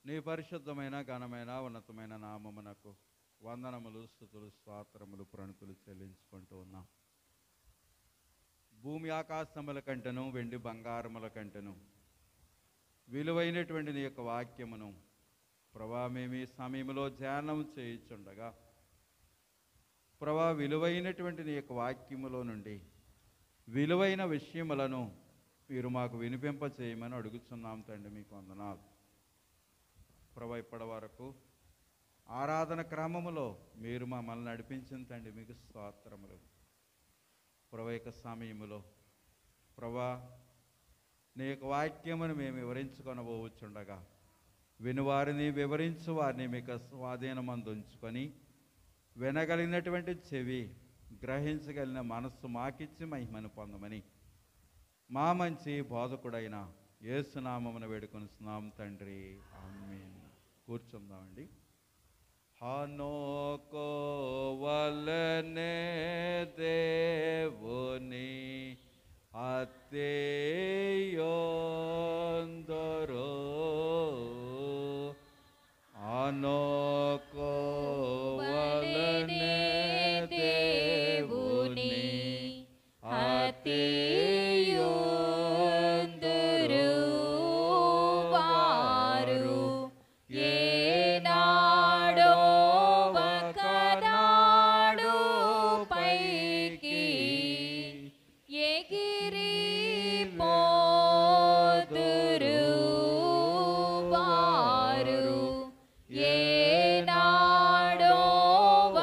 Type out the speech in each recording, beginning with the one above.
నీ పరిశుద్ధమైన ఘనమైన ఉన్నతమైన నామమునకు వందనములు, స్తుతులు, స్తోత్రములు, ప్రణతులు చెల్లించుకుంటూ ఉన్నాం. భూమి ఆకాశముల కంటెను, వెండి బంగారముల కంటెను విలువైనటువంటి నీ యొక్క వాక్యమును ప్రభా మేము ఈ సమయంలో ధ్యానం చేయుచుండగా ప్రభా విలువైనటువంటి నీ యొక్క వాక్యములో నుండి విలువైన విషయములను మీరు మాకు వినిపింప చేయమని అడుగుచున్నాం తండ్రి. మీకు వందనాలు ప్రభా. ఇప్పటి వరకు ఆరాధన క్రమములో మీరు మమ్మల్ని నడిపించిన తండ్రి మీకు స్తోత్రములు ప్రభా. యొక్క సమయములో ప్రభా నీ యొక్క వాక్యమును మేము వివరించుకొనబోచుండగా వినువారిని వివరించు వారిని మీకు స్వాధీనమందు ఉంచుకొని వినగలిగినటువంటి చెవి, గ్రహించగలిగిన మనస్సు మాకిచ్చి మహిమను పొందమని మా మంచి బోధకుడైన యేసునామమున వేడుకొనిస్తున్నాం తండ్రి, ఆమేన్. కూర్చుందామండి. హనోకో వలనే దేవుని అత్తేయోందరో హనోకో వలనే దేవుని అత్తేయోందరో వారు ఏనాడో ఒకనాడు పైకి ఎగిరిపోదురు. వారు ఏనాడో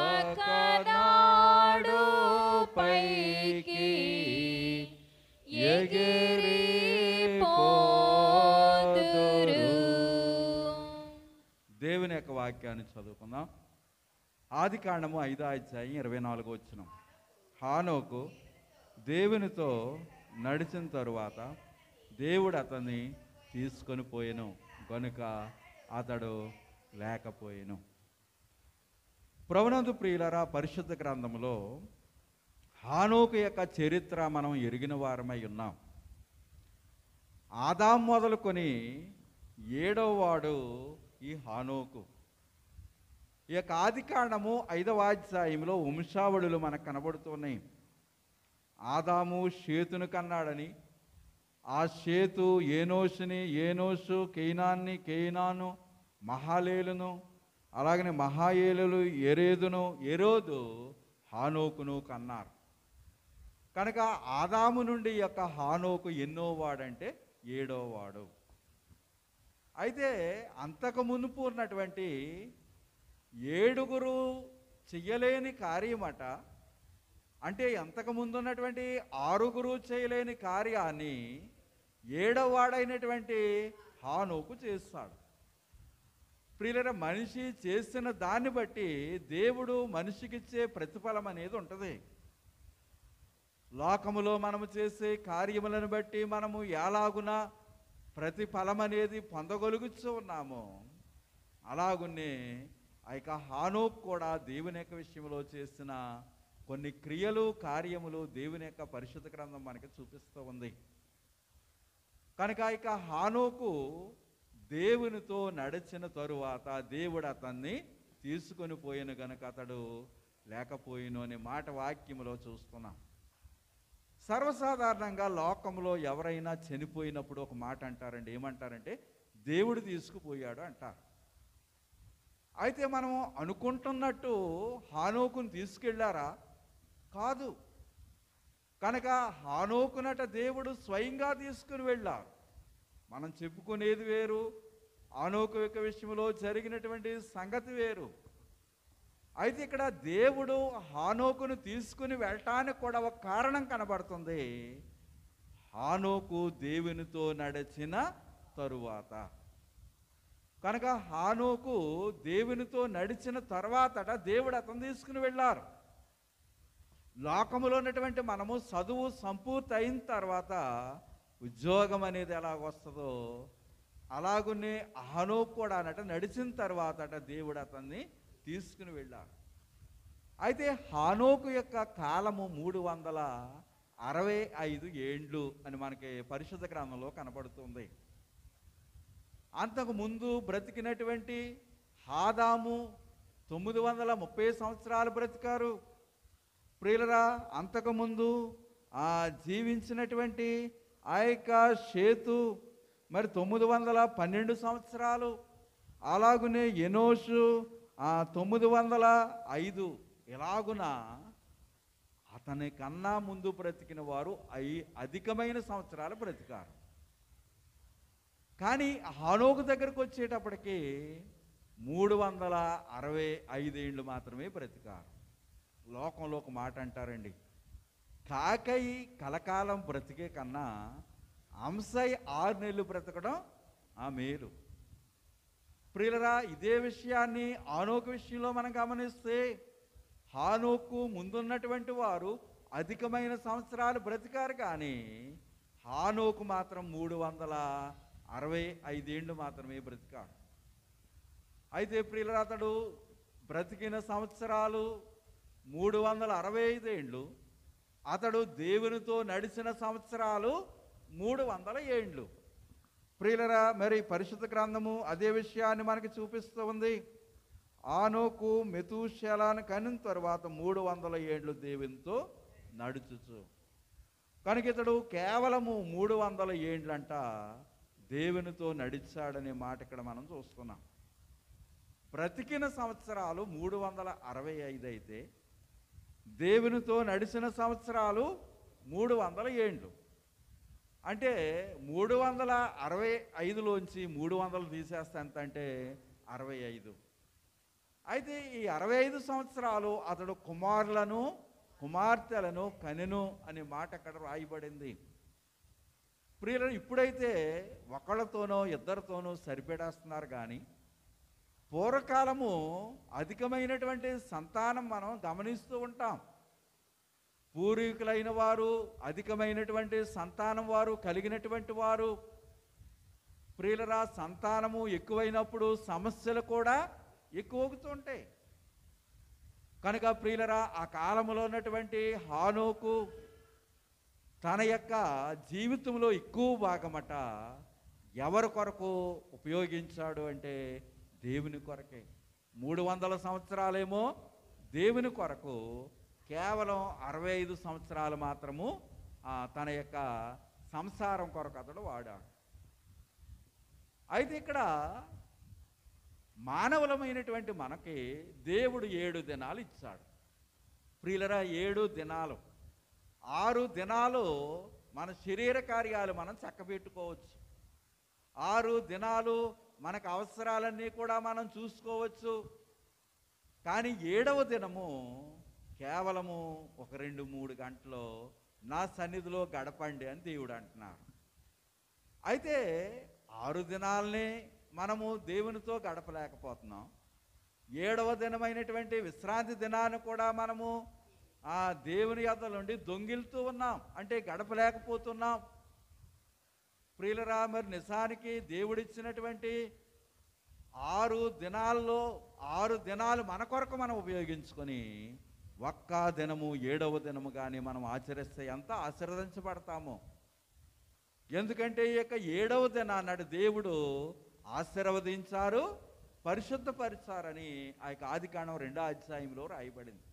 ఒకనాడు పైకి ఎగిరిపోదురు. దేవుని యొక్క వాక్యాన్ని చదువుకుందాం. ఆదికాండము 5వ అధ్యాయం 24వ వచనం. హానోకు దేవునితో నడిచిన తరువాత దేవుడు అతన్ని తీసుకొని పోయెను గనుక అతడు లేకపోయెను. ప్రభునందు ప్రియులారా, పరిశుద్ధ గ్రంథంలో హానోకు యొక్క చరిత్ర మనం ఎరిగిన వారమై ఉన్నాం. ఆదాం మొదలుకొని 7వ వాడు ఈ హానోకు. ఈ యొక్క ఆదికాండము 5వ అధ్యాయంలో వంశావళులు మనకు కనబడుతున్నాయి. ఆదాము షేతును కన్నాడని, ఆ షేతు ఏనోషుని, ఏనోషు కేయినాన్ని, కేయినాను మహాలేలును, అలాగనే మహాయేలులు ఎరేదును, ఎరోదు హానోకును కన్నారు. కనుక ఆదాము నుండి యొక్క హానోకు ఎన్నో వాడంటే 7వ వాడు. అయితే అంతకు మునుపు ఉన్నటువంటి 7 చెయ్యలేని కార్యమట, అంటే అంతకు ముందు ఉన్నటువంటి 6 చేయలేని కార్యాన్ని 7వ వాడైనటువంటి హానోకు చేస్తాడు. ప్రియులైన మనిషి చేసిన దాన్ని బట్టి దేవుడు మనిషికిచ్చే ప్రతిఫలం అనేది ఉంటుంది. లోకములో మనము చేసే కార్యములను బట్టి మనము ఎలాగున ప్రతిఫలం అనేది పొందగలుగుతూ ఉన్నాము. అలాగునే ఆ యొక్క హానోకు కూడా దేవుని యొక్క విషయంలో చేసిన కొన్ని క్రియలు, కార్యములు దేవుని యొక్క పరిశుద్ధ గ్రంథం మనకి చూపిస్తూ ఉంది. కనుక ఆ యొక్క హానోకు దేవునితో నడిచిన తరువాత దేవుడు అతన్ని తీసుకొని పోయిన గనుక అతడు లేకపోయిను అనే మాట వాక్యములో చూస్తున్నాం. సర్వసాధారణంగా లోకంలో ఎవరైనా చనిపోయినప్పుడు ఒక మాట అంటారండి. ఏమంటారంటే దేవుడు తీసుకుపోయాడు అంటారు. అయితే మనం అనుకుంటున్నట్టు హానోకును తీసుకెళ్ళారా? కాదు. కనుక హానోకునట దేవుడు స్వయంగా తీసుకుని వెళ్ళారు. మనం చెప్పుకునేది వేరు, హానోకు యొక్క విషయంలో జరిగినటువంటి సంగతి వేరు. అయితే ఇక్కడ దేవుడు హానోకును తీసుకుని వెళ్ళటానికి కూడా ఒక కారణం కనబడుతుంది. హానోకు దేవునితో నడిచిన తరువాత. కనుక హానోకు దేవునితో నడిచిన తర్వాతట దేవుడు అతను తీసుకుని వెళ్ళారు. లోకములో ఉన్నటువంటి మనము చదువు సంపూర్తి అయిన తర్వాత ఉద్యోగం అనేది ఎలాగొస్తుందో అలాగునే హానోకు కూడా అన్నట్టు నడిచిన తర్వాతట దేవుడు అతన్ని తీసుకుని వెళ్ళారు. అయితే హానోకు యొక్క కాలము 365 ఏండ్లు అని మనకి పరిశుద్ధ గ్రంథంలో కనపడుతుంది. అంతకు ముందు బ్రతికినటువంటి ఆదాము 930 సంవత్సరాలు బ్రతికారు. ప్రియులరా, అంతకుముందు జీవించినటువంటి ఆ యొక్క షేతు మరి 912 సంవత్సరాలు. అలాగునే ఎనోషు 905. ఇలాగున అతని కన్నా ముందు బ్రతికిన వారు అధికమైన సంవత్సరాలు బ్రతికారు. కానీ హనోకు దగ్గరకు వచ్చేటప్పటికి 365 ఏళ్ళు మాత్రమే బ్రతికారు. లోకంలో ఒక మాట అంటారండి, కాకై కలకాలం బ్రతికే కన్నా అంశై 6 నెలలు బ్రతకడం మేలు. ప్రియులరా, ఇదే విషయాన్ని హానోకు విషయంలో మనం గమనిస్తే హానోకు ముందున్నటువంటి వారు అధికమైన సంవత్సరాలు బ్రతికారు, కానీ హానోకు మాత్రం 365 ఏళ్ళు మాత్రమే బ్రతికాడు. అయితే ప్రియులరా, అతడు బ్రతికిన సంవత్సరాలు 365 ఏళ్ళు. అతడు దేవునితో నడిచిన సంవత్సరాలు 300 ఏళ్ళు. ప్రియులరా, మరి పరిశుద్ధ గ్రంథము అదే విషయాన్ని మనకి చూపిస్తూ ఉంది. ఆనోకు మెతూషెలను కనిన తర్వాత 300 ఏళ్ళు దేవునితో నడుచుచు. కనుక ఇతడు కేవలము 300 ఏండ్లంట దేవునితో నడిచాడనే మాట ఇక్కడ మనం చూస్తున్నాం. బ్రతికిన సంవత్సరాలు 365 అయితే దేవునితో నడిచిన సంవత్సరాలు 300 ఏండ్లు. అంటే 365లోంచి 300 తీసేస్తే ఎంత అంటే 65. అయితే ఈ 65 సంవత్సరాలు అతడు కుమారులను కుమార్తెలను కనెను అనే మాట అక్కడ రాయబడింది. ప్రియులను ఇప్పుడైతే ఒకళ్ళతోనో ఇద్దరితోనో సరిపెడేస్తున్నారు, కానీ పూర్వకాలము అధికమైనటువంటి సంతానం మనం గమనిస్తూ ఉంటాం. పూర్వీకులైన వారు అధికమైనటువంటి సంతానం వారు కలిగినటువంటి వారు. ప్రియులరా, సంతానము ఎక్కువైనప్పుడు సమస్యలు కూడా ఎక్కువవుతుంటాయి. కనుక ప్రియులరా, ఆ కాలంలో ఉన్నటువంటి హానోకు తన యొక్క జీవితంలో ఎక్కువ భాగమట ఎవరి కొరకు ఉపయోగించాడు అంటే దేవుని కొరకే. 300 సంవత్సరాలేమో దేవుని కొరకు, కేవలం 65 సంవత్సరాలు మాత్రము తన యొక్క సంసారం కొరకు అతడు వాడాడు. అయితే ఇక్కడ మానవులమైనటువంటి మనకి దేవుడు 7 దినాలు ఇచ్చాడు. ప్రియులరా, 7 దినాలు, 6 దినాలు మన శరీర కార్యాలు మనం చక్కబెట్టుకోవచ్చు. 6 దినాలు మనకు అవసరాలన్నీ కూడా మనం చూసుకోవచ్చు. కానీ 7వ దినము కేవలము ఒక 2-3 గంటలు నా సన్నిధిలో గడపండి అని దేవుడు అంటున్నారు. అయితే 6 దినాలని మనము దేవునితో గడపలేకపోతున్నాం. 7వ దినమైనటువంటి విశ్రాంతి దినాన్ని కూడా మనము దేవుని యొద్ద నుండి దొంగిలుతూ ఉన్నాం, అంటే గడపలేకపోతున్నాం. ప్రియులరా, మరి నిజానికి దేవుడిచ్చినటువంటి 6 దినాల్లో 6 దినాలు మన కొరకు మనం ఉపయోగించుకొని ఒక్క దినము 7వ దినము కానీ మనం ఆచరిస్తే ఎంత ఆశీర్వదించబడతామో. ఎందుకంటే ఈ యొక్క 7వ దినాన్ని దేవుడు ఆశీర్వదించారు, పరిశుద్ధపరిచారని ఆ యొక్క ఆదికాండం 2వ అధ్యాయంలో రాయబడింది.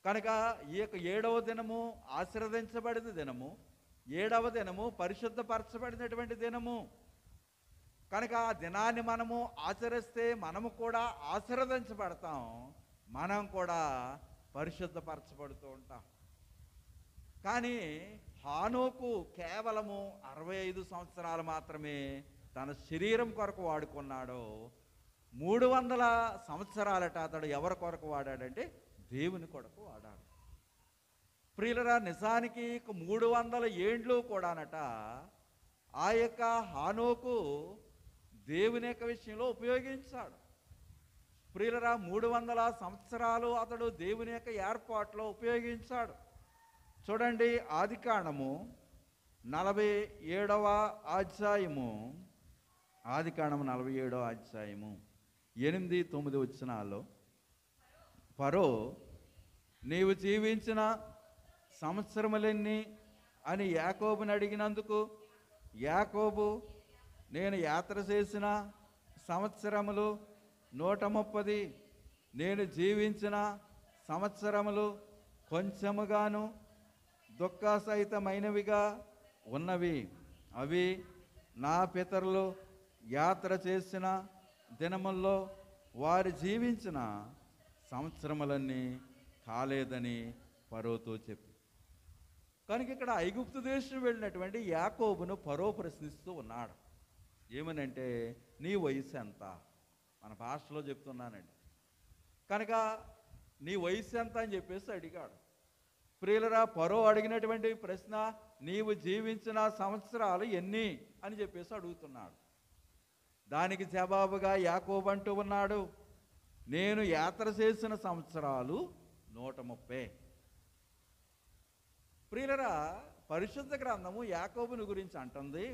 కనుక ఈ యొక్క 7వ దినము ఆశీర్వదించబడిన దినము, 7వ దినము పరిశుద్ధపరచబడినటువంటి దినము. కనుక ఆ దినాన్ని మనము ఆచరిస్తే మనము కూడా ఆశీర్వదించబడతాం, మనం కూడా పరిశుద్ధపరచబడుతూ ఉంటాం. కానీ హానోకు కేవలము 65 సంవత్సరాలు మాత్రమే తన శరీరం కొరకు వాడుకున్నాడు. 300 సంవత్సరాలట అతడు ఎవరి కొరకు వాడాడంటే దేవుని కొరకు వాడాడు. ప్రియులరా, నిజానికి 300 ఏండ్లు కూడానట ఆ యొక్క హానోకు దేవుని యొక్క విషయంలో ఉపయోగించాడు. ప్రియులరా, 300 సంవత్సరాలు అతడు దేవుని యొక్క ఏర్పాట్లో ఉపయోగించాడు. చూడండి, ఆదికాండము 47వ అధ్యాయము, ఆదికాండము 47వ అధ్యాయము 8-9 వచనాల్లో, ఫరో నీవు జీవించిన సంవత్సరములెన్ని అని యాకోబుని అడిగినందుకు యాకోబు నేను యాత్ర చేసిన సంవత్సరములు 130, నేను జీవించిన సంవత్సరములు కొంచెముగాను దుఃఖసహితమైనవిగా ఉన్నవి. అవి నా పితరులు యాత్ర చేసిన దినముల్లో వారు జీవించిన సంవత్సరములన్నీ కాలేదని ఫరోతో చెప్పి. కనుక ఇక్కడ ఐగుప్తు దేశం వెళ్ళినటువంటి యాకోబును ఫరో ప్రశ్నిస్తూ ఉన్నాడు. ఏమనంటే, నీ వయసు ఎంత? మన భాషలో చెప్తున్నానండి. కనుక నీ వయసు ఎంత అని చెప్పేసి అడిగాడు. ప్రియులరా, ఫరో అడిగినటువంటి ప్రశ్న, నీవు జీవించిన సంవత్సరాలు ఎన్ని అని చెప్పేసి అడుగుతున్నాడు. దానికి జవాబుగా యాకోబు అంటూ ఉన్నాడు, నేను యాత్ర చేసిన సంవత్సరాలు 130. ప్రియులరా, పరిశుద్ధ గ్రంథము యాకోబుని గురించి అంటుంది,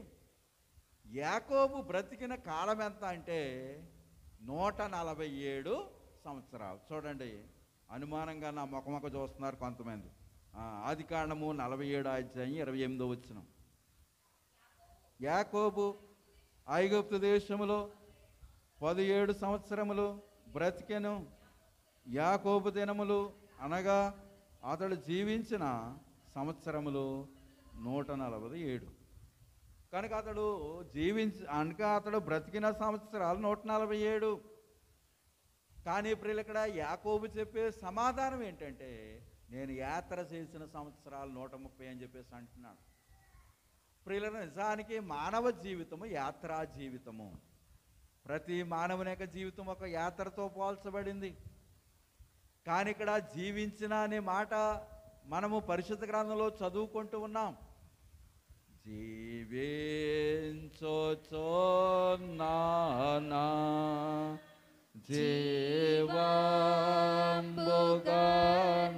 యాకోబు బ్రతికిన కాలం ఎంత అంటే 147 సంవత్సరాలు. చూడండి, అనుమానంగా నా మొక్క చూస్తున్నారు కొంతమంది. ఆదికాండము 47 అధ్యాయం 28వ వచనం. యాకోబు ఐగుప్తు దేశములో 17 సంవత్సరములు బ్రతికెను. యాకోబు దినములు అనగా అతడు జీవించిన సంవత్సరములు 147. కనుక అతడు బ్రతికిన సంవత్సరాలు 147. కానీ ప్రియులు, ఇక్కడ యాకోబు చెప్పే సమాధానం ఏంటంటే, నేను యాత్ర చేసిన సంవత్సరాలు 130 అని చెప్పేసి అంటున్నాడు. ప్రియుల, నిజానికి మానవ జీవితము యాత్రా జీవితము. ప్రతి మానవుని యొక్క జీవితం ఒక యాత్రతో పోల్చబడింది. కానీ ఇక్కడ జీవించిన అనే మాట మనము పరిశుద్ధ గ్రంథంలో చదువుకుంటూ ఉన్నాం. జీవించొచ్చున్నానా జీవంబుగా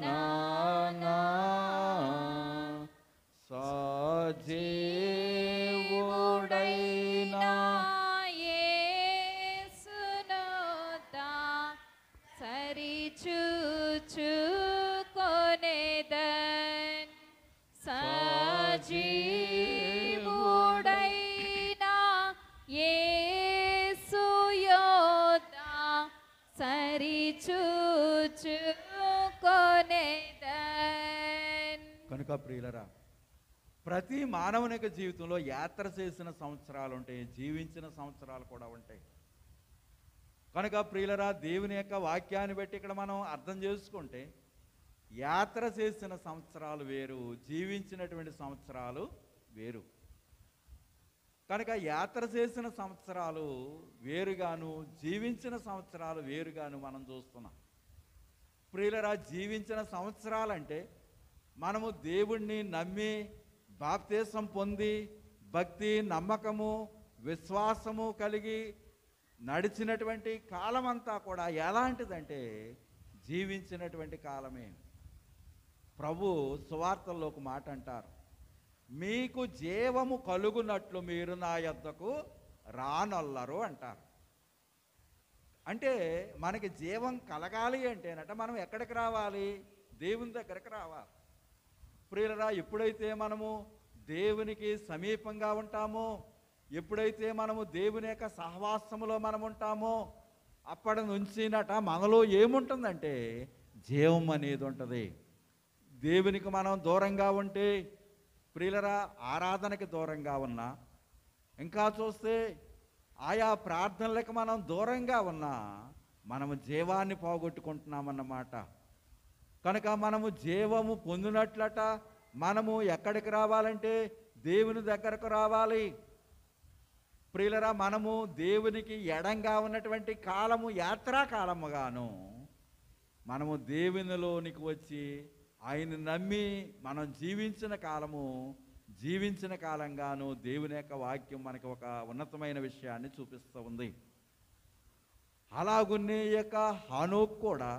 నానా సజీవుడైనా యేసునోతా సరిచూచుకొనేదన్. సజీవుడైనా యేసుయోతా సరిచూచుకొనేదన్. కనుక ప్రియులరా, ప్రతి మానవుని యొక్క జీవితంలో యాత్ర చేసిన సంవత్సరాలు ఉంటాయి, జీవించిన సంవత్సరాలు కూడా ఉంటాయి. కనుక ప్రియులరా, దేవుని యొక్క వాక్యాన్ని బట్టి ఇక్కడ మనం అర్థం చేసుకుంటే, యాత్ర చేసిన సంవత్సరాలు వేరు, జీవించినటువంటి సంవత్సరాలు వేరు. కనుక యాత్ర చేసిన సంవత్సరాలు వేరుగాను, జీవించిన సంవత్సరాలు వేరుగాను మనం చూస్తున్నాం. ప్రియులరా, జీవించిన సంవత్సరాలంటే మనము దేవుణ్ణి నమ్మి బాప్తీసం పొంది భక్తి, నమ్మకము, విశ్వాసము కలిగి నడిచినటువంటి కాలమంతా కూడా ఎలాంటిదంటే జీవించినటువంటి కాలమే. ప్రభు సువార్తల్లో ఒక మాట అంటారు, మీకు జీవము కలుగునట్లు మీరు నా యొద్దకు రానొల్లరు అంటారు. అంటే మనకి జీవం కలగాలి అంటేనట మనం ఎక్కడికి రావాలి? దేవుని దగ్గరికి రావాలి. ప్రియులరా, ఎప్పుడైతే మనము దేవునికి సమీపంగా ఉంటామో, ఎప్పుడైతే మనము దేవుని యొక్క సహవాసములో మనం ఉంటామో, అప్పటి నుంచినట మనలో ఏముంటుందంటే జీవం అనేది ఉంటుంది. దేవునికి మనం దూరంగా ఉంటే, ప్రియులరా, ఆరాధనకి దూరంగా ఉన్నా, ఇంకా చూస్తే ఆయా ప్రార్థనలకు మనం దూరంగా ఉన్నా మనము జీవాన్ని పోగొట్టుకుంటున్నామన్నమాట. కనుక మనము జీవము పొందినట్లట మనము ఎక్కడికి రావాలంటే దేవుని దగ్గరకు రావాలి. ప్రియులరా, మనము దేవునికి ఎడంగా ఉన్నటువంటి కాలము యాత్రా కాలముగాను, మనము దేవునిలోనికి వచ్చి ఆయన నమ్మి మనం జీవించిన కాలము జీవించిన కాలంగాను దేవుని యొక్క వాక్యం మనకి ఒక ఉన్నతమైన విషయాన్ని చూపిస్తూ ఉంది. అలాగున్నే యొక్క హనోక్ కూడా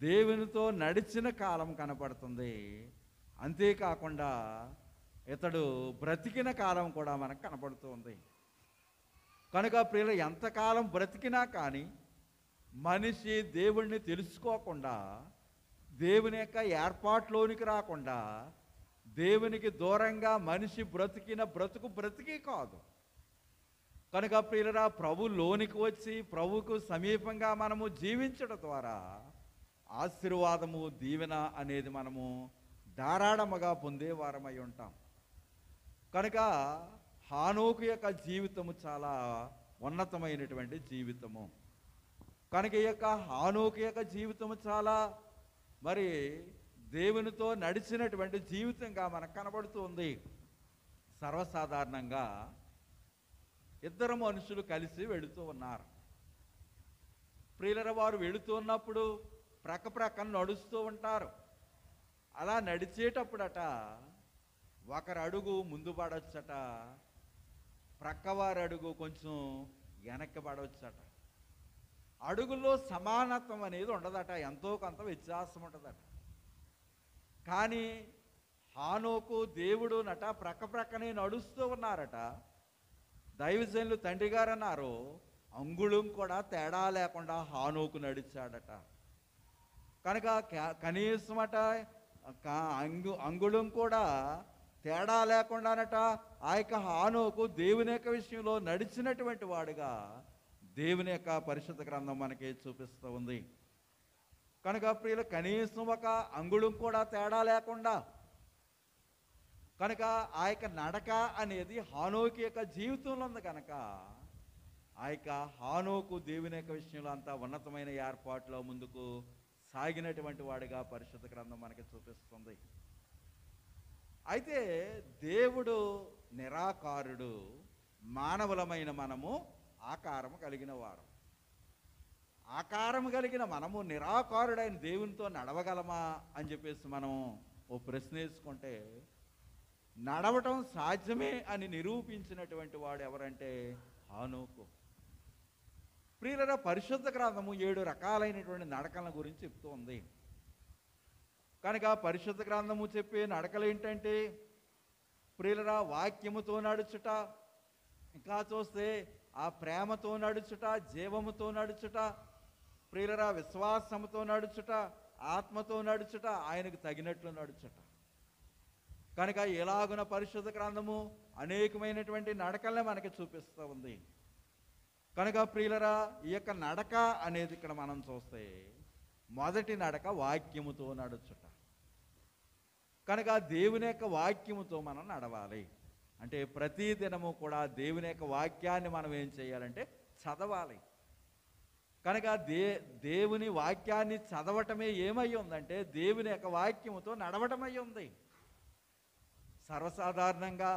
దేవునితో నడిచిన కాలం కనపడుతుంది. అంతేకాకుండా ఇతడు బ్రతికిన కాలం కూడా మనకు కనపడుతుంది. కనుక ప్రియులు, ఎంతకాలం బ్రతికినా కానీ మనిషి దేవుణ్ణి తెలుసుకోకుండా, దేవుని యొక్క ఏర్పాట్లోనికి రాకుండా, దేవునికి దూరంగా మనిషి బ్రతికిన బ్రతుకు బ్రతికి కాదు. కనుక ప్రియులరా, ప్రభు లోనికి వచ్చి ప్రభువుకు సమీపంగా మనము జీవించడం ద్వారా ఆశీర్వాదము, దీవెన అనేది మనము ధారాళముగా పొందేవారమై ఉంటాం. కనుక హానోకు యొక్క జీవితము చాలా ఉన్నతమైనటువంటి జీవితము. కనుక ఈ యొక్క హానోకు యొక్క జీవితము చాలా మరి దేవునితో నడిచినటువంటి జీవితంగా మనకు కనబడుతుంది. సర్వసాధారణంగా ఇద్దరు మనుషులు కలిసి వెళుతూ ఉన్నారు. ప్రియులర, వారు వెళుతూ ఉన్నప్పుడు ప్రక్కన నడుస్తూ ఉంటారు. అలా నడిచేటప్పుడట ఒకరు అడుగు ముందు పడవచ్చట, ప్రక్కవారి అడుగు కొంచెం వెనక్కి పడవచ్చట. అడుగుల్లో సమానత్వం అనేది ఉండదట, ఎంతో కొంత వ్యత్యాసం ఉంటుందట. కానీ హానోకు దేవుడు నట ప్రక్కనే నడుస్తూ ఉన్నారట. దైవజనులు తండ్రి గారు అన్నారు, అంగుళం కూడా తేడా లేకుండా హానోకు నడిచాడట. కనుక కనీసం అట అంగుళం కూడా తేడా లేకుండానట ఆ యొక్క హానోకు దేవుని యొక్క విషయంలో నడిచినటువంటి వాడుగా దేవుని యొక్క పరిశుద్ధ గ్రంథం మనకి చూపిస్తూ ఉంది. కనుక ప్రియులు, కనీసం ఒక అంగుళం కూడా తేడా లేకుండా కనుక ఆ యొక్క నడక అనేది హానోకు యొక్క జీవితంలో ఉంది. కనుక ఆ యొక్క హానోకు దేవుని యొక్క విషయంలో అంతా ఉన్నతమైన ఏర్పాట్లో ముందుకు సాగినటువంటి వాడిగా పరిశుద్ధ గ్రంథం మనకి చూపిస్తుంది. అయితే దేవుడు నిరాకారుడు, మానవులమైన మనము ఆకారము కలిగిన వారు. ఆకారము కలిగిన మనము నిరాకారుడైన దేవునితో నడవగలమా అని చెప్పేసి మనం ఓ ప్రశ్న వేసుకుంటే, నడవటం సాధ్యమే అని నిరూపించినటువంటి వాడు ఎవరంటే హానోకు. ప్రియులరా, పరిశుద్ధ గ్రంథము 7 రకాలైనటువంటి నడకల గురించి చెప్తూ ఉంది. కనుక పరిశుద్ధ గ్రంథము చెప్పే నడకలు ఏంటంటే, ప్రియులరా, వాక్యముతో నడుచుట, ఇంకా చూస్తే ఆ ప్రేమతో నడుచుట, జీవముతో నడుచుట, ప్రియులరా విశ్వాసముతో నడుచుట, ఆత్మతో నడుచుట, ఆయనకు తగినట్లు నడుచుట. కనుక ఎలాగున పరిశుద్ధ గ్రంథము అనేకమైనటువంటి నడకల్ని మనకి చూపిస్తూ ఉంది. కనుక ప్రియులరా, ఈ యొక్క నడక అనేది ఇక్కడ మనం చూస్తే మొదటి నడక వాక్యముతో నడుచుట. కనుక దేవుని యొక్క వాక్యముతో మనం నడవాలి. అంటే ప్రతి దినము కూడా దేవుని యొక్క వాక్యాన్ని మనం ఏం చేయాలంటే చదవాలి. కనుక దేవుని వాక్యాన్ని చదవటమే ఏమై ఉందంటే దేవుని యొక్క వాక్యముతో నడవటమై ఉంది. సర్వసాధారణంగా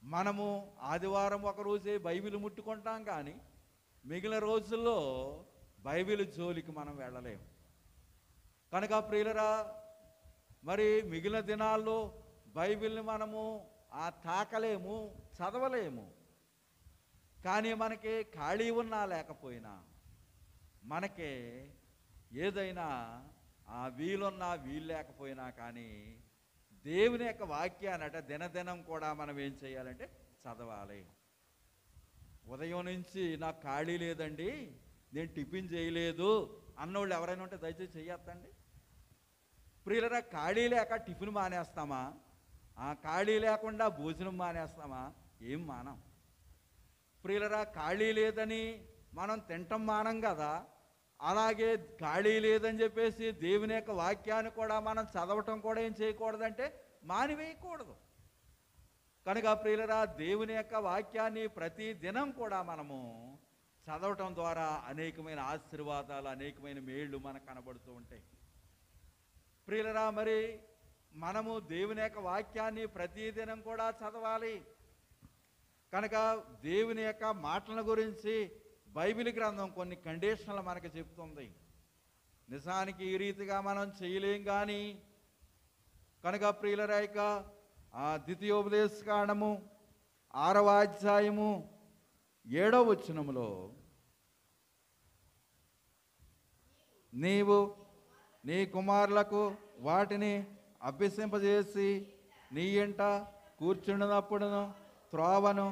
మనము ఆదివారం ఒక రోజే బైబిల్ ముట్టుకుంటాం, కానీ మిగిలిన రోజుల్లో బైబిల్ జోలికి మనం వెళ్ళలేము. కనుక ప్రియులరా, మరి మిగిలిన దినాల్లో బైబిల్ని మనము తాకలేము, చదవలేము. కానీ మనకి ఖాళీ ఉన్నా లేకపోయినా, మనకి ఏదైనా వీలున్నా వీలు లేకపోయినా కానీ దేవుని యొక్క వాక్యాన్నట దినదినం కూడా మనం ఏం చేయాలంటే చదవాలి. ఉదయం నుంచి నాకు ఖాళీ లేదండి, నేను టిఫిన్ చేయలేదు అన్నోళ్ళు ఎవరైనా ఉంటే దయచేసి చెయ్యొద్దండి. ప్రియులరా, ఖాళీ లేక టిఫిన్ మానేస్తామా? ఖాళీ లేకుండా భోజనం మానేస్తామా? ఏం మానం. ప్రియులరా, ఖాళీ లేదని మనం తింటం మానం కదా. అలాగే ఖాళీ లేదని చెప్పేసి దేవుని యొక్క వాక్యాన్ని కూడా మనం చదవటం కూడా ఏం చేయకూడదంటే మానివేయకూడదు. కనుక ప్రియులరా, దేవుని యొక్క వాక్యాన్ని ప్రతి దినం కూడా మనము చదవటం ద్వారా అనేకమైన ఆశీర్వాదాలు, అనేకమైన మేళ్ళు మనకు కనబడుతూ ఉంటాయి. ప్రియులరా, మరి మనము దేవుని యొక్క వాక్యాన్ని ప్రతి దినం కూడా చదవాలి. కనుక దేవుని యొక్క మాటల గురించి బైబిల్ గ్రంథం కొన్ని కండిషన్లు మనకు చెప్తుంది. నిజానికి ఈ రీతిగా మనం చేయలేం. కానీ కనుక ప్రియులరా, యొక్క ద్వితీయోపదేశకాండము 6వ అధ్యాయము 7వ వచనములో, నీవు నీ కుమారులకు వాటిని అభ్యసింపజేసి నీ ఇంట కూర్చున్నప్పుడును, త్రోవను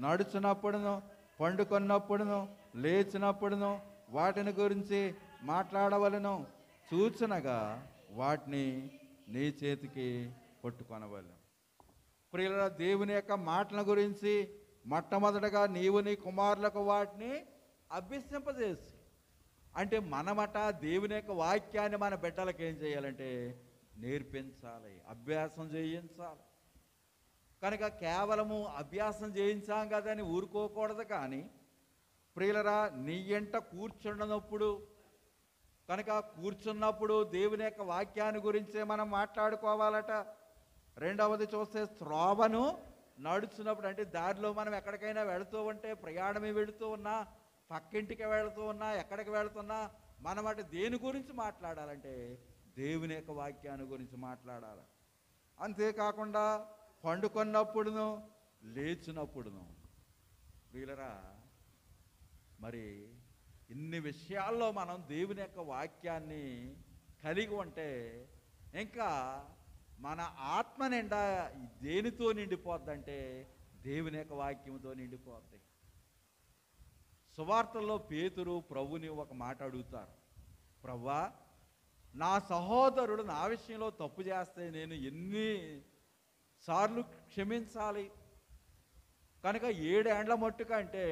నడుచునప్పుడును, పండుకొన్నప్పుడును, లేచినప్పుడును వాటిని గురించి మాట్లాడవలను. సూచనగా వాటిని నీ చేతికి పట్టుకొనవలను. ప్రియుల, దేవుని యొక్క మాటల గురించి మొట్టమొదటగా నీవు నీ కుమారులకు వాటిని అభ్యసింపజేసి. అంటే మనమట దేవుని యొక్క వాక్యాన్ని మన బిడ్డలకు ఏం చేయాలంటే నేర్పించాలి, అభ్యాసం చేయించాలి. కనుక కేవలము అభ్యాసం చేయించాం కదని ఊరుకోకూడదు. కానీ ప్రియులరా, నీ ఎంట కూర్చున్నప్పుడు కనుక కూర్చున్నప్పుడు దేవుని యొక్క వాక్యాన్ని గురించే మనం మాట్లాడుకోవాలట. రెండవది చూస్తే త్రోవను నడుచున్నప్పుడు, అంటే దారిలో మనం ఎక్కడికైనా వెళుతూ ఉంటే, ప్రయాణమే వెళుతూ ఉన్నా, పక్కింటికి వెళుతూ ఉన్నా, ఎక్కడికి వెళుతున్నా మనం అటు దేని గురించి మాట్లాడాలంటే దేవుని యొక్క వాక్యాన్ని గురించి మాట్లాడాలి. అంతేకాకుండా పండుకొన్నప్పుడును లేచినప్పుడును. ప్రియులరా, మరి ఇన్ని విషయాల్లో మనం దేవుని యొక్క వాక్యాన్ని కలిగి ఉంటే ఇంకా మన ఆత్మ నిండా దేనితో నిండిపోద్దంటే దేవుని యొక్క వాక్యంతో నిండిపోద్ది. సువార్తల్లో పేతురు ప్రభుని ఒక మాట అడుగుతారు, ప్రభువా, నా సహోదరుడు నా విషయంలో తప్పు చేస్తే నేను ఎన్ని సార్లు క్షమించాలి? కనుక 7 ఏండ్ల మట్టుకంటే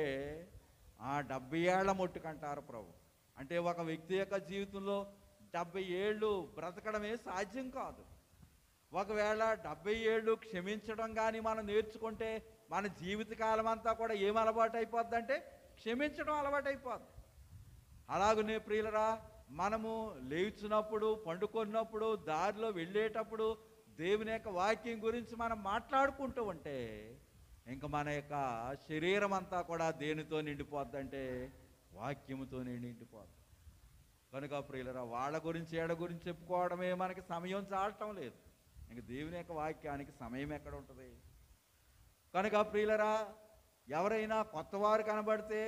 70 ఏళ్ల మట్టుకంటారు ప్రభు. అంటే ఒక వ్యక్తి యొక్క జీవితంలో 70 ఏళ్ళు బ్రతకడమే సాధ్యం కాదు. ఒకవేళ 70 ఏళ్ళు క్షమించడం కానీ మనం నేర్చుకుంటే మన జీవితకాలం అంతా కూడా ఏం అలవాటు అయిపోద్ది అంటే క్షమించడం అలవాటు అయిపోద్ది. అలాగనే ప్రియులరా, మనము లేచినప్పుడు, పండుకున్నప్పుడు, దారిలో వెళ్ళేటప్పుడు దేవుని యొక్క వాక్యం గురించి మనం మాట్లాడుకుంటూ ఉంటే ఇంకా మన యొక్క శరీరం అంతా కూడా దేనితో నిండిపోద్దంటే వాక్యముతోనే నిండిపోద్ది. కనుక ప్రియులరా, వాళ్ళ గురించి ఏడ గురించి చెప్పుకోవడమే మనకి సమయం చాలటం లేదు. ఇంక దేవుని యొక్క వాక్యానికి సమయం ఎక్కడ ఉంటుంది? కనుక ప్రియులరా, ఎవరైనా కొత్తవారు కనబడితే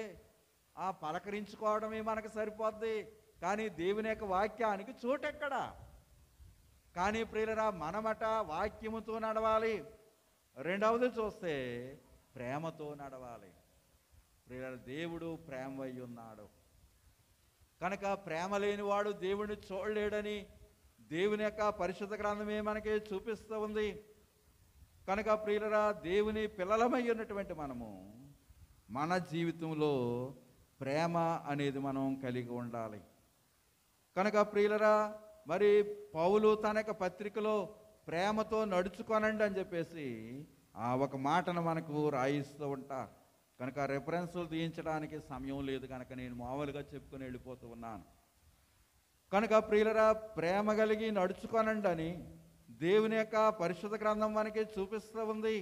పలకరించుకోవడమే మనకు సరిపోద్ది. కానీ దేవుని యొక్క వాక్యానికి చోటెక్కడా? కానీ ప్రియులరా, మనమట వాక్యముతో నడవాలి. రెండవది చూస్తే ప్రేమతో నడవాలి. ప్రియులరా, దేవుడు ప్రేమై ఉన్నాడు. కనుక ప్రేమ లేనివాడు దేవుడిని చూడలేడని దేవుని యొక్క పరిశుద్ధ గ్రంథమే మనకి చూపిస్తూ ఉంది. కనుక ప్రియులరా, దేవుని పిల్లలమై ఉన్నటువంటి మనము మన జీవితంలో ప్రేమ అనేది మనం కలిగి ఉండాలి. కనుక ప్రియులరా, మరి పౌలు తన యొక్క పత్రికలో ప్రేమతో నడుచుకోనండి అని చెప్పేసి ఒక మాటను మనకు రాయిస్తూ ఉంటారు. కనుక రెఫరెన్సులు తీయించడానికి సమయం లేదు కనుక నేను మామూలుగా చెప్పుకొని వెళ్ళిపోతూ ఉన్నాను. కనుక ప్రియులరా, ప్రేమ కలిగి నడుచుకోనండి అని దేవుని యొక్క పరిశుద్ధ గ్రంథం మనకి చూపిస్తూ ఉంది.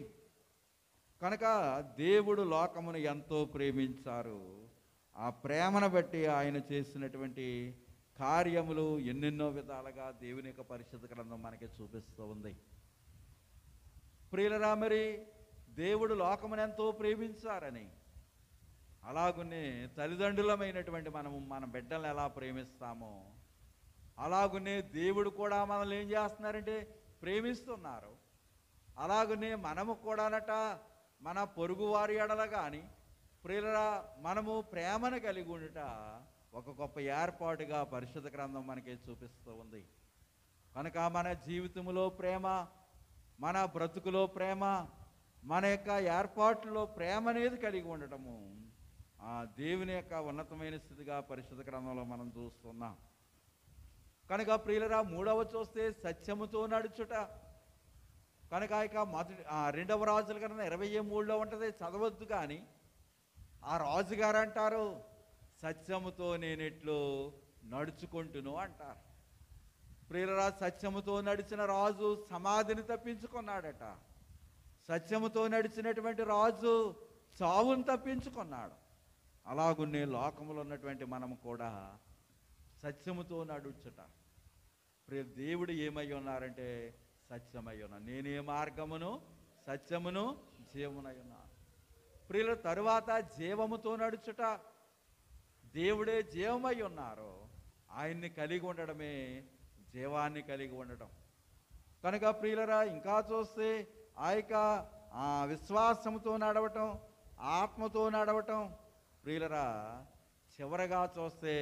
కనుక దేవుడు లోకమును ఎంతో ప్రేమించారు. ఆ ప్రేమను బట్టి ఆయన చేసినటువంటి కార్యములు ఎన్నెన్నో విధాలుగా దేవుని యొక్క పరిశుద్ధ గ్రంథం మనకి చూపిస్తూ ఉంది. ప్రియులరా, మరి దేవుడు లోకమును ఎంతో ప్రేమించారని, అలాగునే తల్లిదండ్రులమైనటువంటి మనము మన బిడ్డలను ఎలా ప్రేమిస్తామో అలాగునే దేవుడు కూడా మనల్ని ఏం చేస్తున్నారంటే ప్రేమిస్తున్నారు. అలాగునే మనము కూడానట మన పొరుగువారి ఎడల కానీ ప్రియులరా మనము ప్రేమను కలిగి ఉండుట ఒక గొప్ప ఏర్పాటుగా పరిశుద్ధ గ్రంథం మనకి చూపిస్తూ ఉంది. కనుక మన జీవితంలో ప్రేమ, మన బ్రతుకులో ప్రేమ, మన యొక్క ఏర్పాట్లలో ప్రేమ అనేది కలిగి ఉండటము దేవుని యొక్క ఉన్నతమైన స్థితిగా పరిశుద్ధ గ్రంథంలో మనం చూస్తున్నాం. కనుక ప్రియులరా, మూడవ చూస్తే సత్యముతో నడుచుట. కనుక ఇక రెండవ రాజుల గ్రంథం 23లో ఉంటుంది, చదవద్దు. కానీ ఆ రాజుగారు అంటారు, సత్యముతో నేనెట్లు నడుచుకుంటును అంటారు. ప్రియులరా, సత్యముతో నడిచిన రాజు సమాధిని తప్పించుకున్నాడట. సత్యముతో నడిచినటువంటి రాజు చావును తప్పించుకున్నాడు. అలాగున్నే లోకములో ఉన్నటువంటి మనము కూడా సత్యముతో నడుచుట. దేవుడు ఏమై ఉన్నారంటే సత్యమై ఉన్నా. నేనే మార్గమును సత్యమును జీవమునై ఉన్నాను. ప్రియుల తరువాత జీవముతో నడుచుట. దేవుడే జీవమై ఉన్నారు. ఆయన్ని కలిగి ఉండడమే జీవాన్ని కలిగి ఉండటం. కనుక ప్రియులరా, ఇంకా చూస్తే ఆ యొక్క విశ్వాసముతో నడవటం, ఆత్మతో నడవటం. ప్రియులరా, చివరగా చూస్తే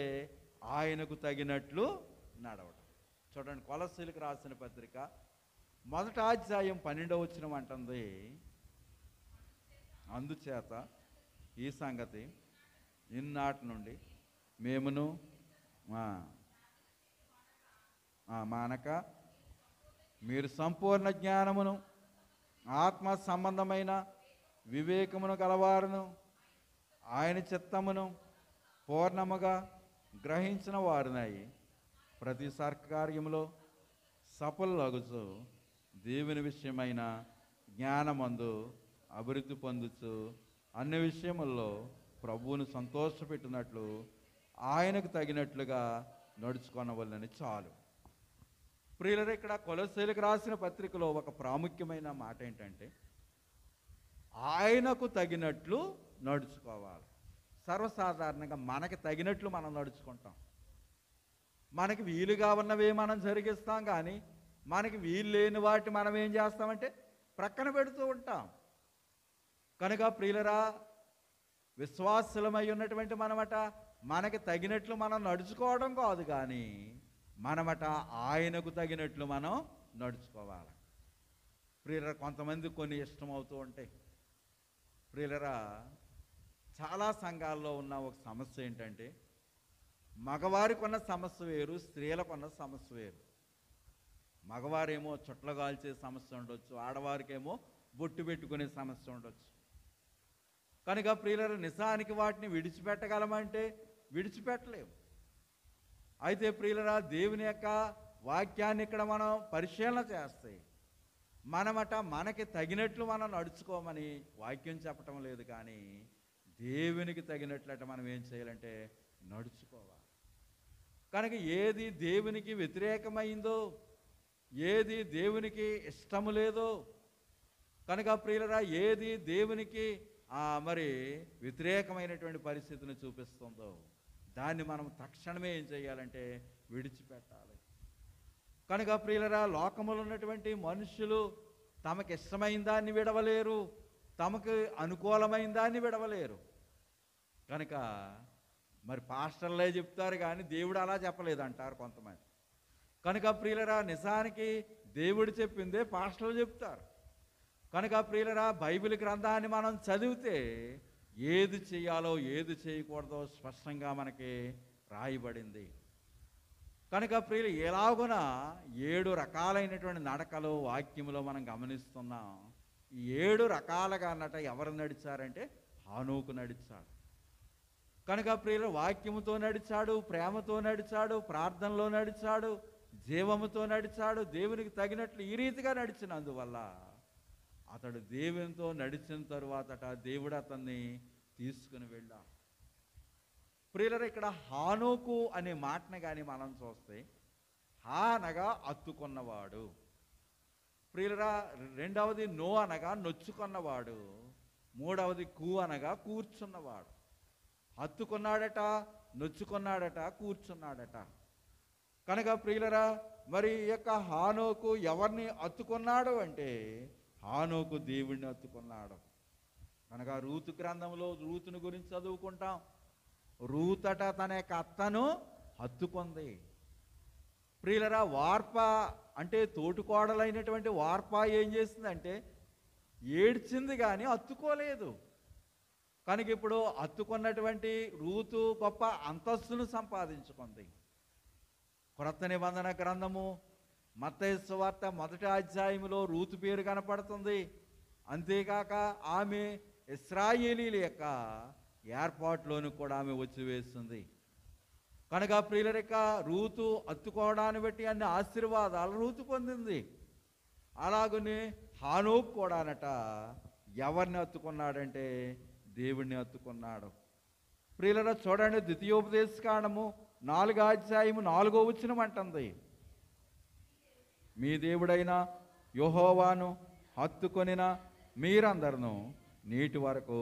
ఆయనకు తగినట్లు నడవటం. చూడండి, కొలస్సీలకు రాసిన పత్రిక 1వ అధ్యాయం 12వ వచనం అంటుంది, అందుచేత ఈ సంగతి ఇన్నాటి నుండి మేమును మానక మీరు సంపూర్ణ జ్ఞానమును ఆత్మ సంబంధమైన వివేకమును గలవారును ఆయన చిత్తమును పూర్ణముగా గ్రహించిన వారినై ప్రతి సర్కార్యములో సఫలగుచు దేవుని విషయమైన జ్ఞానమందు అభివృద్ధి పొందుచు అన్ని విషయముల్లో ప్రభువును సంతోషపెట్టినట్లు ఆయనకు తగినట్లుగా నడుచుకొనవలనని చాలు. ప్రియులరు, ఇక్కడ కొలస్సీలకు రాసిన పత్రికలో ఒక ప్రాముఖ్యమైన మాట ఏంటంటే ఆయనకు తగినట్లు నడుచుకోవాలి. సర్వసాధారణంగా మనకి తగినట్లు మనం నడుచుకుంటాం. మనకి వీలుగా ఉన్నవే మనం జరిగిస్తాం, కానీ మనకి వీలు లేని వాటి మనం ఏం చేస్తామంటే ప్రక్కన పెడుతూ ఉంటాం. కనుక ప్రియులరా, విశ్వాసులమై ఉన్నటువంటి మనమట మనకి తగినట్లు మనం నడుచుకోవడం కాదు, కానీ మనమట ఆయనకు తగినట్లు మనం నడుచుకోవాలి. ప్రియులరా, కొంతమంది కొన్ని ఇష్టమవుతూ ఉంటాయి. ప్రియులరా, చాలా సంఘాల్లో ఉన్న ఒక సమస్య ఏంటంటే మగవారికి ఉన్న సమస్య వేరు, స్త్రీలకు ఉన్న సమస్య వేరు. మగవారేమో చుట్టలు కాల్చే సమస్య ఉండొచ్చు, ఆడవారికేమో బొట్టు పెట్టుకునే సమస్య ఉండొచ్చు. కనుక ప్రియులరా, నిజానికి వాటిని విడిచిపెట్టగలమంటే విడిచిపెట్టలేము. అయితే ప్రియులరా, దేవుని యొక్క వాక్యాన్ని ఇక్కడ మనం పరిశీలన చేస్తే మనమట మనకి తగినట్లు మనం నడుచుకోమని వాక్యం చెప్పటం లేదు, కానీ దేవునికి తగినట్లట మనం ఏం చేయాలంటే నడుచుకోవాలి. కనుక ఏది దేవునికి వ్యతిరేకమైందో, ఏది దేవునికి ఇష్టము లేదో, కనుక ప్రియులరా, ఏది దేవునికి మరి వ్యతిరేకమైనటువంటి పరిస్థితిని చూపిస్తుందో దాన్ని మనం తక్షణమే ఏం చేయాలంటే విడిచిపెట్టాలి. కనుక ప్రియులరా, లోకములో ఉన్నటువంటి మనుషులు తమకు ఇష్టమైన దాన్ని విడవలేరు, తమకు అనుకూలమైన దాన్ని విడవలేరు. కనుక మరి పాస్టర్లే చెప్తారు, కానీ దేవుడు అలా చెప్పలేదంటారు కొంతమంది. కనుక ప్రియులరా, నిజానికి దేవుడు చెప్పిందే పాస్టర్లు చెప్తారు. కనుక ప్రియులరా, బైబిల్ గ్రంథాన్ని మనం చదివితే ఏది చేయాలో ఏది చేయకూడదో స్పష్టంగా మనకి రాయబడింది. కనుక ప్రియులు, ఎలాగున 7 రకాలైనటువంటి నడకలు వాక్యములో మనం గమనిస్తున్నాం. ఈ 7 రకాలుగా అన్నట ఎవరు నడిచారంటే హానోకు నడిచాడు. కనుక ప్రియులు, వాక్యముతో నడిచాడు, ప్రేమతో నడిచాడు, ప్రార్థనలో నడిచాడు, జీవముతో నడిచాడు, దేవునికి తగినట్లు ఈ రీతిగా నడిచినందువల్ల అతడు దేవునితో నడిచిన తరువాతట దేవుడు అతన్ని తీసుకుని వెళ్ళాడు. ప్రియులరా, ఇక్కడ హానోకు అనే మాటను కానీ మనం చూస్తే హా అనగా అత్తుకున్నవాడు, ప్రియులరా. రెండవది నో అనగా నొచ్చుకున్నవాడు, మూడవది కు అనగా కూర్చున్నవాడు. హత్తుకున్నాడట, నొచ్చుకున్నాడట, కూర్చున్నాడట. కనుక ప్రియులరా, మరి ఈ యొక్క హానోకు ఎవరిని హత్తుకున్నాడు అంటే హానోకు దేవుడిని హత్తుకున్నాడు. కనుక రూతు గ్రంథంలో రూతుని గురించి చదువుకుంటాం. రూతట తన యొక్క అత్తను హత్తుకుంది. ప్రియులరా, వార్ప అంటే తోటికోడలైనటువంటి వార్ప ఏం చేసిందంటే ఏడ్చింది కానీ హత్తుకోలేదు. కనుక ఇప్పుడు హత్తుకున్నటువంటి రూతు గొప్ప అంతస్తును సంపాదించుకుంది. క్రొత్త నిబంధన గ్రంథము మత్తయి సువార్త 1వ అధ్యాయములో రూతు పేరు కనపడుతుంది. అంతేకాక ఆమె ఇశ్రాయేలీల యొక్క ఏర్పాటులోని కూడా ఆమె వచ్చి వేస్తుంది. కనుక ప్రియుల యొక్క రూతు హత్తుకోవడాన్ని బట్టి అన్ని ఆశీర్వాదాలు రూతు పొందింది. అలాగనే హానోకు కూడా అనట ఎవరిని హత్తుకున్నాడంటే దేవుడిని హత్తుకున్నాడు. ప్రియులరా, చూడండి, ద్వితీయోపదేశకాండము 4వ అధ్యాయము 4వ వచనం అంటుంది, మీ దేవుడైన యెహోవాను హత్తుకొనిన మీరందరూ నేటి వరకు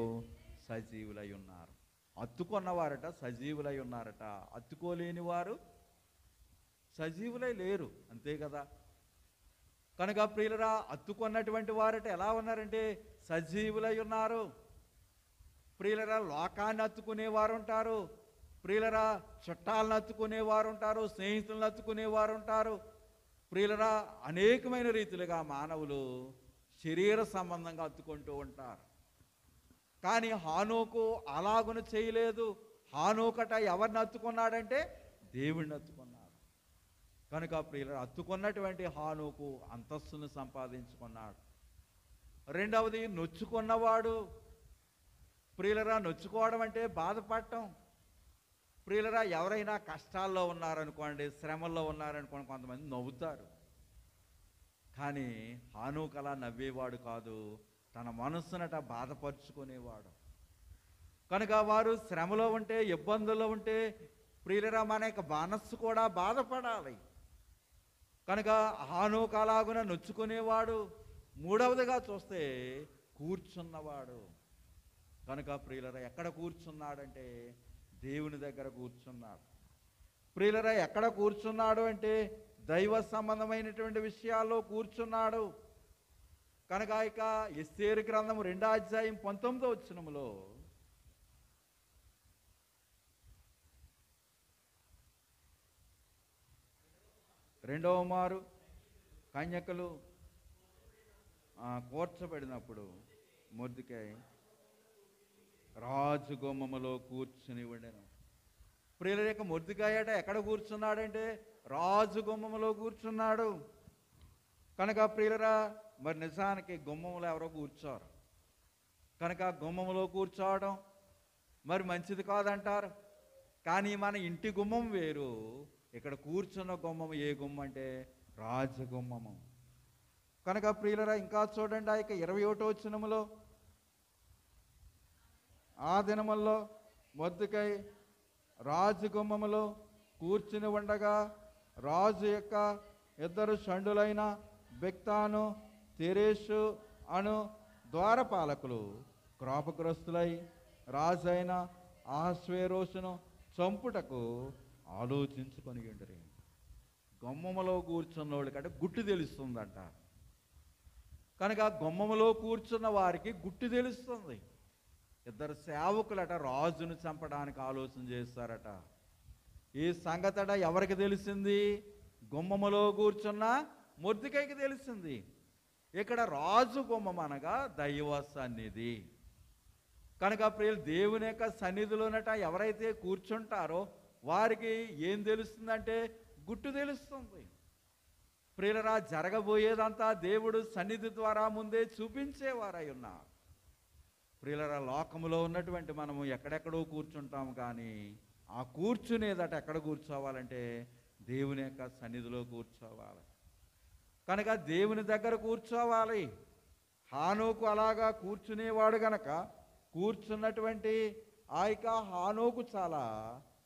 సజీవులై ఉన్నారు. హత్తుకున్నవారట సజీవులై ఉన్నారట, హత్తుకోలేని వారు సజీవులై లేరు, అంతే కదా. కనుక ప్రియులరా, హత్తుకున్నటువంటి వారట ఎలా ఉన్నారంటే సజీవులై ఉన్నారు. ప్రియులరా, లోకాన్ని హత్తుకునేవారు ఉంటారు, ప్రియులరా చుట్టాలను హత్తుకునేవారు ఉంటారు, స్నేహితులను హత్తుకునేవారు ఉంటారు. ప్రియులరా, అనేకమైన రీతిలుగా మానవులు శరీర సంబంధంగా హత్తుకుంటూ ఉంటారు. కానీ హానోకు అలాగున చేయలేదు. హానోకట ఎవరిని హత్తుకున్నాడంటే దేవుడిని హత్తుకున్నాడు. కనుక ప్రియుల హత్తుకున్నటువంటి హానోకు అంతస్తును సంపాదించుకున్నాడు. రెండవది నొచ్చుకున్నవాడు. ప్రియులరా, నొచ్చుకోవడం అంటే బాధపడటం. ప్రియులరా, ఎవరైనా కష్టాల్లో ఉన్నారనుకోండి, శ్రమల్లో ఉన్నారనుకోండి, కొంతమంది నవ్వుతారు. కానీ హానోకు అలా నవ్వేవాడు కాదు, తన మనస్సునట బాధపరుచుకునేవాడు. కనుక వారు శ్రమలో ఉంటే, ఇబ్బందుల్లో ఉంటే ప్రియులరా, మన యొక్క మనస్సు కూడా బాధపడాలి. కనుక హానోకు అలాగున నొచ్చుకునేవాడు. మూడవదిగా చూస్తే కూర్చున్నవాడు. కనుక ప్రియులరా, ఎక్కడ కూర్చున్నాడంటే దేవుని దగ్గర కూర్చున్నాడు. ప్రియులరా, ఎక్కడ కూర్చున్నాడు అంటే దైవ సంబంధమైనటువంటి విషయాల్లో కూర్చున్నాడు. కనుక ఇక ఎస్తేరు గ్రంథం 2వ అధ్యాయం 19వ వచనములో రెండవ మారు కన్యకలు కూర్చబడినప్పుడు మొర్దెకై రాజు గుమ్మములో కూర్చుని ఉండెను. ప్రియుల యొక్క మొర్దెకై అట ఎక్కడ కూర్చున్నాడంటే రాజు గుమ్మములో కూర్చున్నాడు. కనుక ప్రియులరా, మరి నిజానికి గుమ్మములో ఎవరో కూర్చోరు. కనుక గుమ్మములో కూర్చోవడం మరి మంచిది కాదంటారు. కానీ మన ఇంటి గుమ్మం వేరు, ఇక్కడ కూర్చున్న గుమ్మం ఏ గుమ్మం అంటే రాజగుమ్మము. కనుక ప్రియులరా, ఇంకా చూడండి ఆ యొక్క 21వ వచనములో, ఆ దినముల్లో మొర్దెకై రాజగుమ్మములో కూర్చుని ఉండగా రాజు యొక్క 2 షండులైన బిగ్తాను తెరేషు అను ద్వారపాలకులు క్రోపగ్రస్తులై రాజైన అహష్వేరోషును చంపుటకు ఆలోచించుకొని ఉండరు. గుమ్మములో కూర్చున్న కంటే గుట్టు తెలుస్తుందంట. కనుక గుమ్మములో కూర్చున్న వారికి గుట్టు తెలుస్తుంది. 2 సేవకులట రాజును చంపడానికి ఆలోచన చేస్తారట. ఈ సంగతట ఎవరికి తెలిసింది? గుమ్మములో కూర్చున్న మొర్దెకైకి తెలిసింది. ఇక్కడ రాజు గుమ్మం అనగా దైవ సన్నిధి. కనుక ప్రియులు, దేవుని యొక్క సన్నిధిలోనట ఎవరైతే కూర్చుంటారో వారికి ఏం తెలుస్తుందంటే గుట్టు తెలుస్తుంది. ప్రియులరా, జరగబోయేదంతా దేవుడు సన్నిధి ద్వారా ముందే చూపించేవారై ఉన్నారు. ప్రియులరా, లోకములో ఉన్నటువంటి మనము ఎక్కడెక్కడో కూర్చుంటాము, కానీ ఆ కూర్చునేదట ఎక్కడ కూర్చోవాలంటే దేవుని యొక్క సన్నిధిలో కూర్చోవాలి. కనుక దేవుని దగ్గర కూర్చోవాలి. హానోకు అలాగా కూర్చునేవాడు గనక కూర్చున్నటువంటి ఆ యొక్క హానోకు చాలా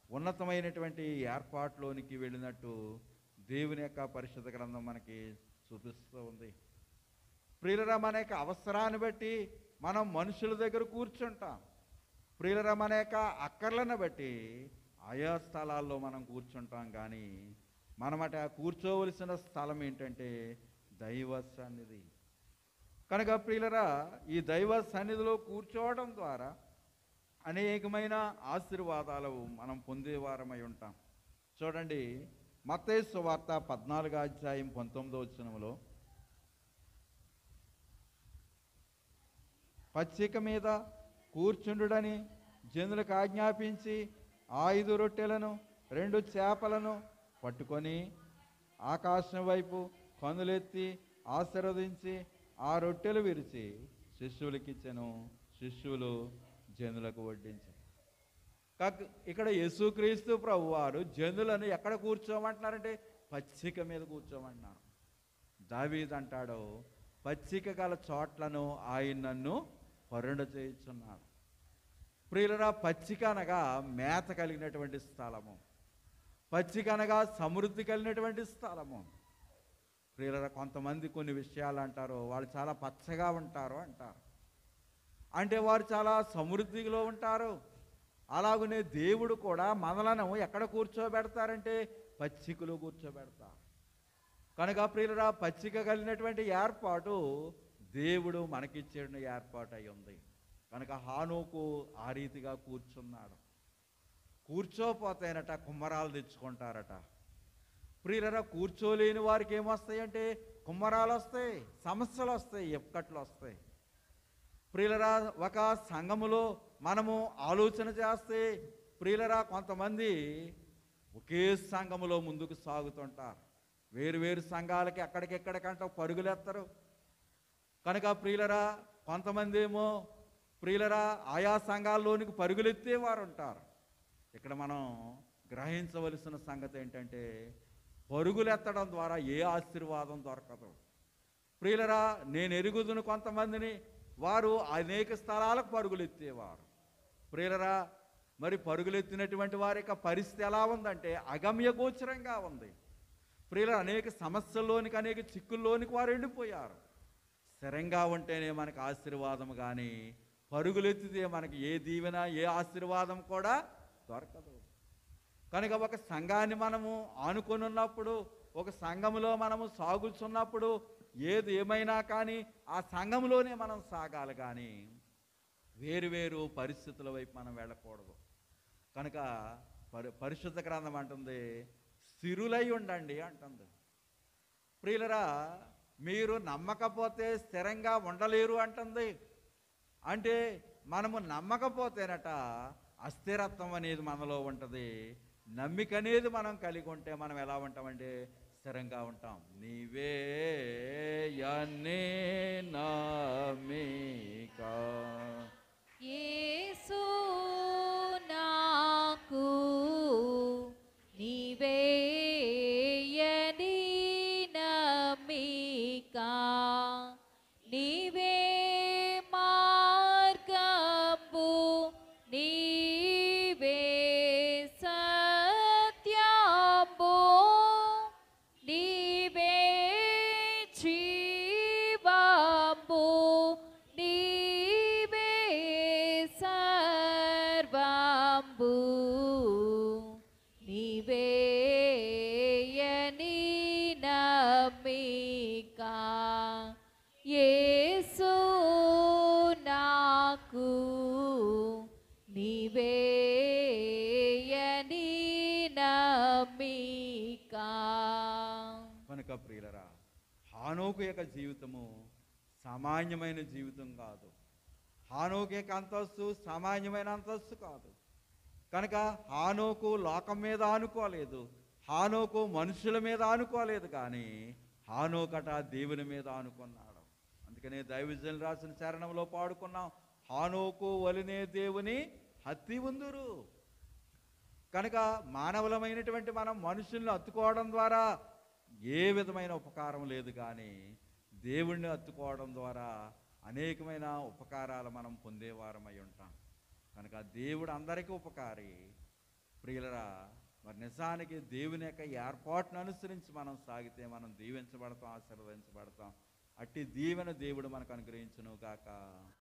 ఉన్నతమైనటువంటి ఏర్పాట్లోనికి వెళ్ళినట్టు దేవుని యొక్క పరిశుద్ధ గ్రంథం మనకి చూపిస్తూ ఉంది. ప్రియులరా, మన యొక్క అవసరాన్ని బట్టి మనం మనుషుల దగ్గర కూర్చుంటాం. ప్రియులరా, మన యొక్క అక్కర్లను బట్టి ఆయా స్థలాల్లో మనం కూర్చుంటాం. కానీ మనమట కూర్చోవలసిన స్థలం ఏంటంటే దైవ సన్నిధి. కనుక ప్రియులరా, ఈ దైవ సన్నిధిలో కూర్చోవడం ద్వారా అనేకమైన ఆశీర్వాదాలు మనం పొందేవారమై ఉంటాం. చూడండి, మత్తయి సువార్త 14వ అధ్యాయం 19వ వచనములో, పచ్చిక మీద కూర్చుండుడని జనులకు ఆజ్ఞాపించి 5 రొట్టెలను 2 చేపలను పట్టుకొని ఆకాశం వైపు కనులెత్తి ఆశీర్వదించి ఆ రొట్టెలు విరిచి శిష్యులకిచ్చెను. శిష్యులు జనులకు వడ్డించారు. ఇక్కడ యేసుక్రీస్తు ప్రభువారు జనులను ఎక్కడ కూర్చోమంటున్నారంటే పచ్చిక మీద కూర్చోమంటున్నారు. దావీదు అంటాడు, పచ్చిక గల చోట్లను ఆయన నన్ను పరుండ చేయుచున్నాడు. ప్రియులరా, పచ్చిక అనగా మేత కలిగినటువంటి స్థలము. పచ్చిక అనగా సమృద్ధి కలిగినటువంటి స్థలము. ప్రియులరా, కొంతమంది కొన్ని విషయాలు అంటారు, వాళ్ళు చాలా పచ్చగా ఉంటారు అంటారు. అంటే వారు చాలా సమృద్ధిలో ఉంటారు. అలాగనే దేవుడు కూడా మనలను ఎక్కడ కూర్చోబెడతారంటే పచ్చికలో కూర్చోబెడతారు. కనుక ప్రియులరా, పచ్చిక కలిగినటువంటి ఏర్పాటు దేవుడు మనకిచ్చిన ఏర్పాటు అయి ఉంది. కనుక హానోకు ఆ రీతిగా కూర్చున్నాడు. కూర్చోపోతేనట కుమ్మరాలు తెచ్చుకుంటారట. ప్రియులరా, కూర్చోలేని వారికి ఏమొస్తాయంటే కుమ్మరాలు వస్తాయి, సమస్యలు వస్తాయి, ఎక్కట్లు వస్తాయి. ప్రియులరా, ఒక సంఘములో మనము ఆలోచన చేస్తే ప్రియులరా, కొంతమంది ఒకే సంఘములో ముందుకు సాగుతుంటారు. వేరు వేరు సంఘాలకి ఎక్కడికెక్కడికంటే పరుగులెత్తరు. కనుక ప్రియులరా, కొంతమంది ఏమో ప్రియులరా ఆయా సంఘాల్లోనికి పరుగులెత్తేవారు ఉంటారు. ఇక్కడ మనం గ్రహించవలసిన సంగతి ఏంటంటే, పరుగులెత్తడం ద్వారా ఏ ఆశీర్వాదం దొరకదు. ప్రియులరా, నేను ఎరుగుదును కొంతమందిని, వారు అనేక స్థలాలకు పరుగులెత్తేవారు. ప్రియులరా, మరి పరుగులెత్తినటువంటి వారి యొక్క పరిస్థితి ఎలా ఉందంటే అగమ్య గోచరంగా ఉంది. ప్రియులరా, అనేక సమస్యల్లోనికి, అనేక చిక్కుల్లోనికి వారు వెళ్ళిపోయారు. స్థిరంగా ఉంటేనే మనకు ఆశీర్వాదం, కానీ పరుగులెత్తితే మనకి ఏ దీవెన, ఏ ఆశీర్వాదం కూడా దొరకదు. కనుక ఒక సంఘాన్ని మనము ఆనుకొని ఉన్నప్పుడు, ఒక సంఘములో మనము సాగుతున్నప్పుడు, ఏది ఏమైనా కానీ ఆ సంఘంలోనే మనం సాగాలి, కానీ వేరు వేరు పరిస్థితుల వైపు మనం వెళ్ళకూడదు. కనుక పరిశుద్ధ గ్రంథం అంటుంది, స్థిరులై ఉండండి అంటుంది. ప్రియులరా, మీరు నమ్మకపోతే స్థిరంగా ఉండలేరు అంటుంది. అంటే మనము నమ్మకపోతేనట అస్థిరత్వం అనేది మనలో ఉంటుంది. నమ్మిక అనేది మనం కలిగి ఉంటే మనం ఎలా ఉంటామంటే స్థిరంగా ఉంటాం. నీవే యన్నే నమ్మిక యేసు నాకు నీవే యని నమ్మిక, నీవే మార్గంబు, నీవే సత్యంబు, నీవే జీవంబు, నీవే సర్వంబు, నీవే యని నమ్మిక. యేసు నాకు నీవే యని నమ్మిక. కనుక ప్రియులరా, హానోకు యొక్క జీవితము సామాన్యమైన జీవితం కాదు. హానోకు యొక్క అంతస్తు సామాన్యమైన అంతస్తు కాదు. కనుక హానోకు లోకం మీద ఆనుకోలేదు, హానోకు మనుషుల మీద ఆనుకోలేదు, కానీ హానోకట దేవుని మీద ఆనుకున్నాడు. అందుకనే దైవజనులు రాసిన చరణంలో పాడుకున్నాం, హానోకు వలనే దేవుని హత్తి ఉందురు. కనుక మానవులమైనటువంటి మనం మనుషుల్ని హత్తుకోవడం ద్వారా ఏ విధమైన ఉపకారం లేదు, కానీ దేవుణ్ణి హత్తుకోవడం ద్వారా అనేకమైన ఉపకారాలు మనం పొందేవారమై ఉంటాం. కనుక దేవుడు అందరికీ ఉపకారి. ప్రియులరా, మరి నిజానికి దేవుని యొక్క ఏర్పాటును అనుసరించి మనం సాగితే మనం దీవించబడతాం, ఆశీర్వదించబడతాం. అట్టి దీవెన దేవుడు మనకు అనుగ్రహించును గాక.